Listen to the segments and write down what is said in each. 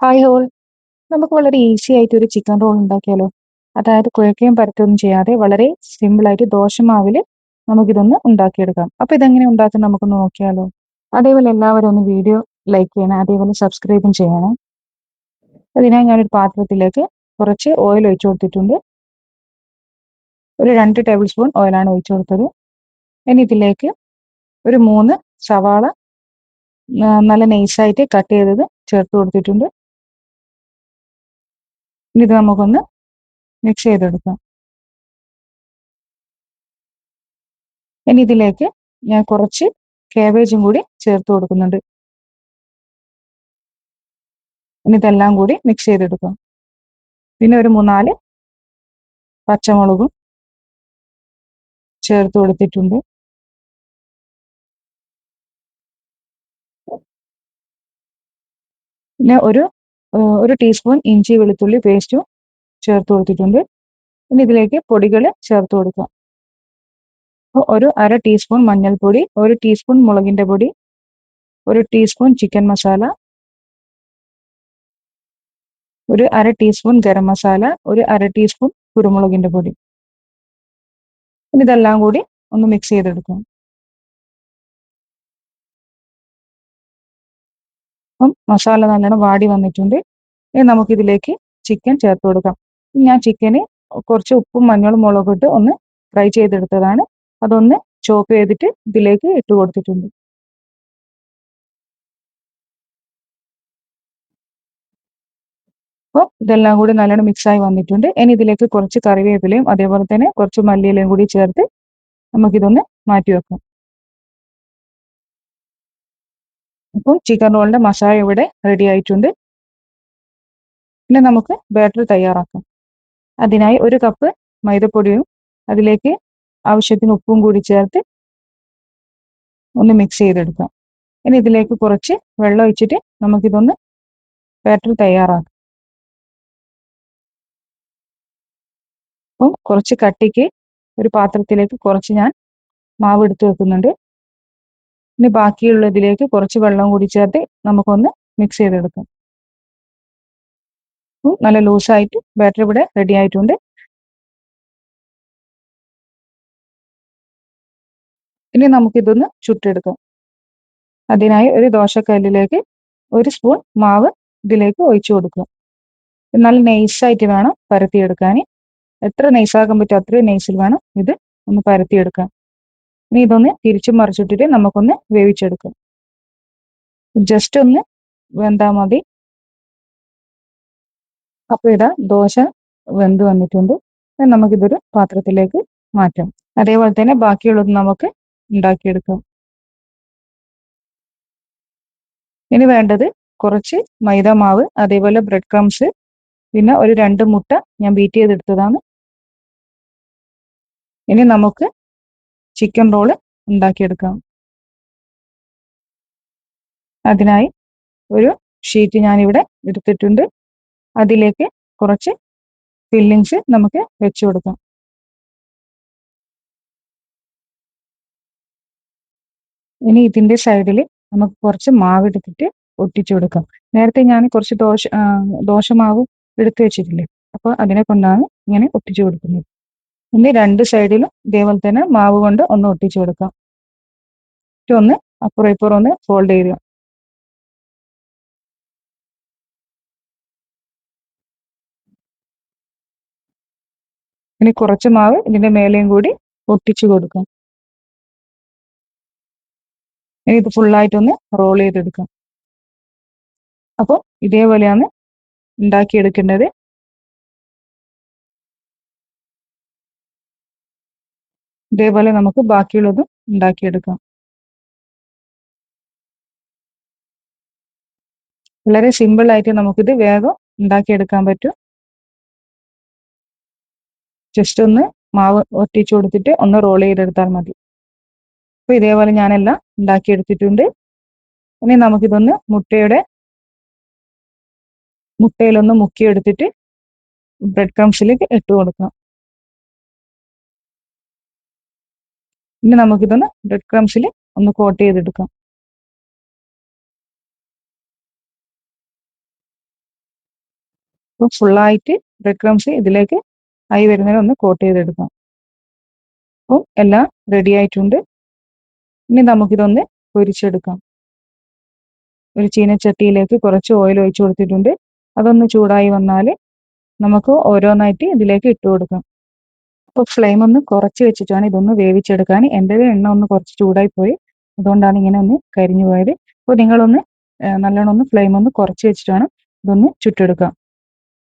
Hi whole. നമുക്ക് വളരെ easy ആയിട്ട് ഒരു ചിക്കൻ റോൾ ഉണ്ടാക്കിയാലോ? അതായത് കുഴക്കുകയും പരത്തുകയും ചെയ്യാതെ വളരെ സിമ്പിൾ ആയിട്ട് ദോശമാവില് നമുക്കിതൊന്ന് ഉണ്ടാക്കിയെടുക്കാം. അപ്പൊ ഇതെങ്ങനെ ഉണ്ടാക്കും നമുക്ക് നോക്കിയാലോ? അതേപോലെ എല്ലാവരും ഒന്ന് വീഡിയോ ലൈക്ക് ചെയ്യണം, അതേപോലെ സബ്സ്ക്രൈബും ചെയ്യണം. അതിനായി ഞാനൊരു പാത്രത്തിലേക്ക് കുറച്ച് ഓയിൽ ഒഴിച്ചു കൊടുത്തിട്ടുണ്ട്. ഒരു 2 ടേബിൾ സ്പൂൺ ഓയിലാണ് ഒഴിച്ചു കൊടുത്തത്. ഇനി ഇതിലേക്ക് ഒരു 3 സവാള നല്ല നൈസായിട്ട് കട്ട് ചെയ്തത് ചേർത്ത് കൊടുത്തിട്ടുണ്ട്. ഇനി ഇത് നമുക്കൊന്ന് മിക്സ് ചെയ്തെടുക്കാം. ഇനി ഇതിലേക്ക് ഞാൻ കുറച്ച് കാബേജും കൂടി ചേർത്ത് കൊടുക്കുന്നുണ്ട്. ഇനി ഇതെല്ലാം കൂടി മിക്സ് ചെയ്തെടുക്കാം. പിന്നെ ഒരു 3-4 പച്ചമുളകും ചേർത്ത് കൊടുത്തിട്ടുണ്ട്. പിന്നെ ഒരു ടീസ്പൂൺ ഇഞ്ചി വെളുത്തുള്ളി പേസ്റ്റും ചേർത്ത് കൊടുത്തിട്ടുണ്ട്. ഇനി ഇതിലേക്ക് പൊടികൾ ചേർത്ത് കൊടുക്കാം. ഒരു അര ടീസ്പൂൺ മഞ്ഞൾപ്പൊടി, ഒരു ടീസ്പൂൺ മുളകിന്റെ പൊടി, ഒരു ടീസ്പൂൺ ചിക്കൻ മസാല, ഒരു അര ടീസ്പൂൺ ഗരം മസാല, ഒരു അര ടീസ്പൂൺ കുരുമുളകിന്റെ പൊടി. ഇനി ഇതെല്ലാം കൂടി ഒന്ന് മിക്സ് ചെയ്തെടുക്കാം. അപ്പം മസാല നല്ലോണം വാടി വന്നിട്ടുണ്ട്. ഇനി നമുക്കിതിലേക്ക് ചിക്കൻ ചേർത്ത് കൊടുക്കാം. ഞാൻ ചിക്കന് കുറച്ച് ഉപ്പും മഞ്ഞളും മുളകും ഇട്ട് ഒന്ന് ഫ്രൈ ചെയ്തെടുത്തതാണ്. അതൊന്ന് ചോപ്പ് ചെയ്തിട്ട് ഇതിലേക്ക് ഇട്ട് കൊടുത്തിട്ടുണ്ട്. അപ്പോൾ ഇതെല്ലാം കൂടി നല്ലോണം മിക്സായി വന്നിട്ടുണ്ട്. ഇനി ഇതിലേക്ക് കുറച്ച് കറിവേപ്പിലയും അതേപോലെ തന്നെ കുറച്ച് മല്ലിയിലയും കൂടി ചേർത്ത് നമുക്കിതൊന്ന് മാറ്റി വെക്കാം. അപ്പോൾ ചിക്കൻ റോളിന്റെ മസാല ഇവിടെ റെഡി ആയിട്ടുണ്ട്. പിന്നെ നമുക്ക് ബാറ്റർ തയ്യാറാക്കാം. അതിനായി ഒരു കപ്പ് മൈദപ്പൊടിയും അതിലേക്ക് ആവശ്യത്തിന് ഉപ്പും കൂടി ചേർത്ത് ഒന്ന് മിക്സ് ചെയ്തെടുക്കാം. ഇനി ഇതിലേക്ക് കുറച്ച് വെള്ളം ഒഴിച്ചിട്ട് നമുക്കിതൊന്ന് ബാറ്റർ തയ്യാറാക്കാം. അപ്പം കുറച്ച് കട്ടിക്ക് ഒരു പാത്രത്തിലേക്ക് കുറച്ച് ഞാൻ മാവ് എടുത്ത് വെക്കുന്നുണ്ട്. ഇനി ബാക്കിയുള്ളതിലേക്ക് കുറച്ച് വെള്ളം കൂടി ചേർത്ത് നമുക്കൊന്ന് മിക്സ് ചെയ്തെടുക്കാം. നല്ല ലൂസായിട്ട് ബാറ്റർ ഇവിടെ റെഡി ആയിട്ടുണ്ട്. ഇനി നമുക്കിതൊന്ന് ചുട്ടെടുക്കാം. അതിനായി ഒരു ദോശക്കല്ലിലേക്ക് ഒരു സ്പൂൺ മാവ് ഇതിലേക്ക് ഒഴിച്ചു കൊടുക്കുക. നല്ല നൈസായിട്ട് വേണം പരത്തിയെടുക്കാൻ. എത്ര നൈസാക്കാൻ പറ്റുമോ അത്രയും നൈസിൽ വേണം ഇത് ഒന്ന് പരത്തിയെടുക്കാൻ. ഇനി ഇതൊന്ന് തിരിച്ചും മറിച്ചിട്ടിട്ട് നമുക്കൊന്ന് വേവിച്ചെടുക്കാം. ജസ്റ്റ് ഒന്ന് വെന്താ മതി. അപ്പോൾ ഇതാ ദോശ വെന്ത് വന്നിട്ടുണ്ട്. നമുക്കിതൊരു പാത്രത്തിലേക്ക് മാറ്റാം. അതേപോലെ തന്നെ ബാക്കിയുള്ളത് നമുക്ക് ഉണ്ടാക്കിയെടുക്കാം. ഇനി വേണ്ടത് കുറച്ച് മൈദ മാവ്, അതേപോലെ ബ്രെഡ് ക്രംസ്, പിന്നെ ഒരു 2 മുട്ട ഞാൻ ബീറ്റ് ചെയ്തെടുത്തതാണ്. ഇനി നമുക്ക് ചിക്കൻ റോള് ഉണ്ടാക്കിയെടുക്കാം. അതിനായി ഒരു ഷീറ്റ് ഞാനിവിടെ എടുത്തിട്ടുണ്ട്. അതിലേക്ക് കുറച്ച് ഫില്ലിങ്സ് നമുക്ക് വെച്ചു കൊടുക്കാം. ഇനി ഇതിന്റെ സൈഡിൽ നമുക്ക് കുറച്ച് മാവ് എടുത്തിട്ട് ഒട്ടിച്ചു കൊടുക്കാം. നേരത്തെ ഞാൻ കുറച്ച് ദോശമാവ് എടുത്തു വെച്ചിട്ടില്ലേ, അപ്പോൾ അതിനെ കൊണ്ടാണ് ഇങ്ങനെ ഒട്ടിച്ചു കൊടുക്കുന്നത്. ഇനി 2 സൈഡിലും ഇതേപോലെ തന്നെ മാവ് കൊണ്ട് ഒന്ന് ഒട്ടിച്ചു കൊടുക്കാം. ഒന്ന് അപ്പുറം ഇപ്പുറം ഒന്ന് ഫോൾഡ് ചെയ്യുക. ഇനി കുറച്ച് മാവ് ഇതിന്റെ മേലെയും കൂടി ഒട്ടിച്ചു കൊടുക്കാം. ഇനി ഇത് ഫുള്ളായിട്ടൊന്ന് റോൾ ചെയ്തെടുക്കാം. അപ്പോൾ ഇതേപോലെയാണ് ഉണ്ടാക്കിയെടുക്കേണ്ടത്. ഇതേപോലെ നമുക്ക് ബാക്കിയുള്ളതും ഉണ്ടാക്കിയെടുക്കാം. വളരെ സിമ്പിൾ ആയിട്ട് നമുക്കിത് വേഗം ഉണ്ടാക്കിയെടുക്കാൻ പറ്റും. ജസ്റ്റ് ഒന്ന് മാവ് ഒട്ടിച്ചു കൊടുത്തിട്ട് ഒന്ന് റോൾ ചെയ്തെടുത്താൽ മതി. അപ്പോൾ ഇതേപോലെ ഞാനെല്ലാം ഉണ്ടാക്കിയെടുത്തിട്ടുണ്ട്. ഇനി നമുക്കിതൊന്ന് മുട്ടയിലൊന്ന് മുക്കിയെടുത്തിട്ട് ബ്രെഡ് ക്രംസിലേക്ക് ഇട്ട് കൊടുക്കാം. ഇനി നമുക്കിതൊന്ന് ബ്രെഡ് ക്രംസിൽ ഒന്ന് കോട്ട് ചെയ്തെടുക്കാം. അപ്പോൾ ഫുള്ളായിട്ട് ബ്രെഡ് ക്രംസ് ഇതിലേക്ക് ആയി വരുന്നതിന് ഒന്ന് കോട്ട് ചെയ്തെടുക്കാം. അപ്പോൾ എല്ലാം റെഡി ആയിട്ടുണ്ട്. ഇനി നമുക്കിതൊന്ന് പൊരിച്ചെടുക്കാം. ഒരു ചീനച്ചട്ടിയിലേക്ക് കുറച്ച് ഓയിൽ ഒഴിച്ചു കൊടുത്തിട്ടുണ്ട്. അതൊന്ന് ചൂടായി വന്നാൽ നമുക്ക് ഓരോന്നായിട്ട് ഇതിലേക്ക് ഇട്ട് കൊടുക്കാം. അപ്പോൾ ഫ്ലെയിം ഒന്ന് കുറച്ച് വെച്ചിട്ടാണ് ഇതൊന്ന് വേവിച്ചെടുക്കാൻ. എൻ്റെ എണ്ണ ഒന്ന് കുറച്ച് ചൂടായി പോയി, അതുകൊണ്ടാണ് ഇങ്ങനെ ഒന്ന് കരിഞ്ഞു പോയത്. അപ്പോൾ നിങ്ങളൊന്ന് നല്ലോണം ഒന്ന് ഫ്ലെയിം ഒന്ന് കുറച്ച് വെച്ചിട്ടാണ് ഇതൊന്ന് ചുട്ടെടുക്കാം.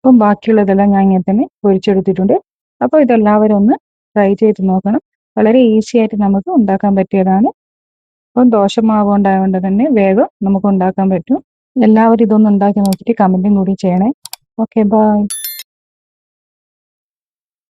അപ്പം ബാക്കിയുള്ളതെല്ലാം ഞാൻ ഇങ്ങനെ തന്നെ പൊരിച്ചെടുത്തിട്ടുണ്ട്. അപ്പോൾ ഇതെല്ലാവരും ഒന്ന് ട്രൈ ചെയ്ത് നോക്കണം. വളരെ ഈസി ആയിട്ട് നമുക്ക് ഉണ്ടാക്കാൻ പറ്റിയതാണ്. അപ്പം ദോശമാവ് ഉണ്ടായതുകൊണ്ട് തന്നെ വേഗം നമുക്ക് ഉണ്ടാക്കാൻ പറ്റും. എല്ലാവരും ഇതൊന്ന് ഉണ്ടാക്കി നോക്കിയിട്ട് കമൻറ്റും കൂടി ചെയ്യണേ. Okay, by.